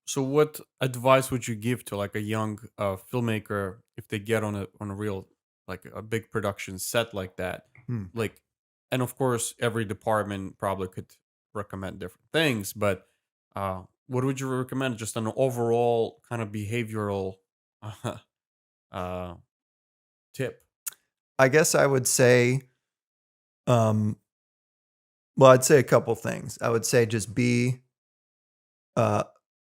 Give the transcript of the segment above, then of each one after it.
So what advice would you give to like a young filmmaker if they get on a real like a big production set like that? Hmm. Like, and of course, every department probably could recommend different things, but what would you recommend? Just an overall kind of behavioral uh, uh, tip. I guess I would say, um, well, I'd say a couple things. I would say just be uh,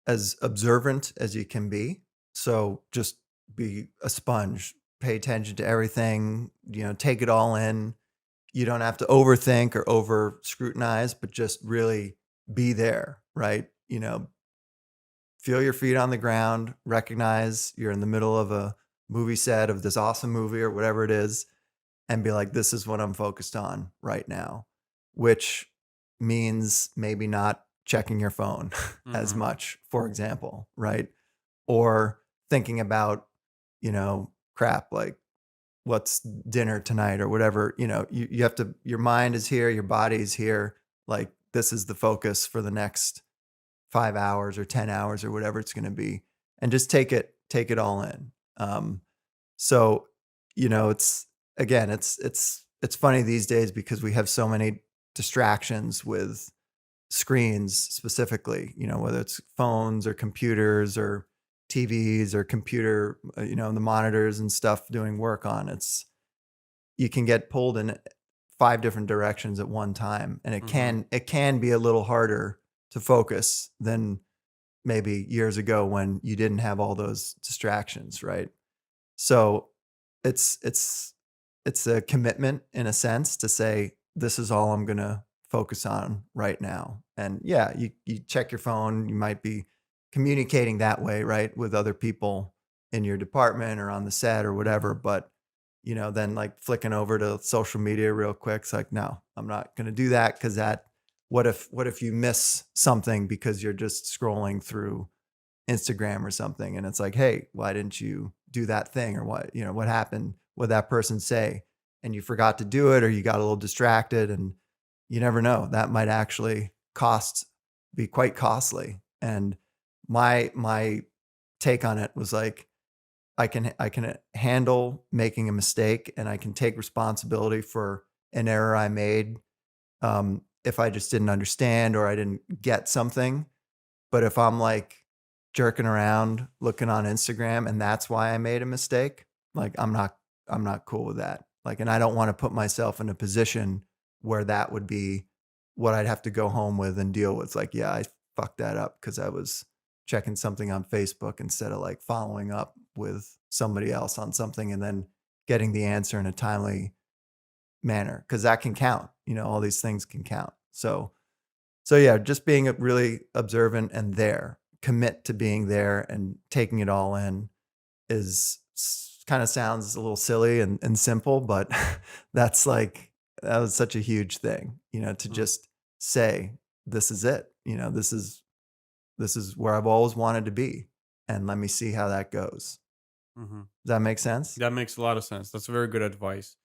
as observant as you can be. So just be a sponge, pay attention to everything, take it all in. You don't have to overthink or over scrutinize, but just really be there, right? Feel your feet on the ground, recognize you're in the middle of a movie set of this awesome movie or whatever it is, and be like, this is what I'm focused on right now, which means maybe not checking your phone as Hmm. much, for example, right? Or thinking about, crap, like what's dinner tonight or whatever, you have to, your mind is here, your body is here. Like this is the focus for the next 5 hours or 10 hours or whatever it's going to be. And just take it all in. So, it's again, it's funny these days because we have so many distractions with screens specifically, whether it's phones or computers or TVs or computer, the monitors and stuff doing work on. You can get pulled in five different directions at one time, and Hmm. it can be a little harder to focus than maybe years ago when you didn't have all those distractions, right? So it's it's it's a commitment in a sense to say this is all I'm going to focus on right now. And yeah, you check your phone, you might be communicating that way, right, with other people in your department or on the set or whatever, Hmm. but then like flicking over to social media real quick, it's like no, I'm not going to do that cuz that what if you miss something because you're just scrolling through Instagram or something, and it's like, "Hey, why didn't you do that thing?" Or what happened? What'd that person say? And you forgot to do it or you got a little distracted, and you never know. That might actually be quite costly. And my take on it was like, I can handle making a mistake, and I can take responsibility for an error I made, if I just didn't understand or I didn't get something. But if I'm, like, jerking around looking on Instagram and that's why I made a mistake, like, I'm not cool with that. Like, and I don't wanna put myself in a position where that would be what I'd have to go home with and deal with. Like, yeah, I fucked that up because I was checking something on Facebook instead of, like, following up with somebody else on something and then getting the answer in a timely manner, because that can count, all these things can count. So yeah, just being really observant and there, commit to being there and taking it all in is kind of sounds a little silly and simple, but that was such a huge thing, to just say, this is it, this is where I've always wanted to be. And let me see how that goes. Hmm. Does that make sense? That makes a lot of sense. That's very good advice.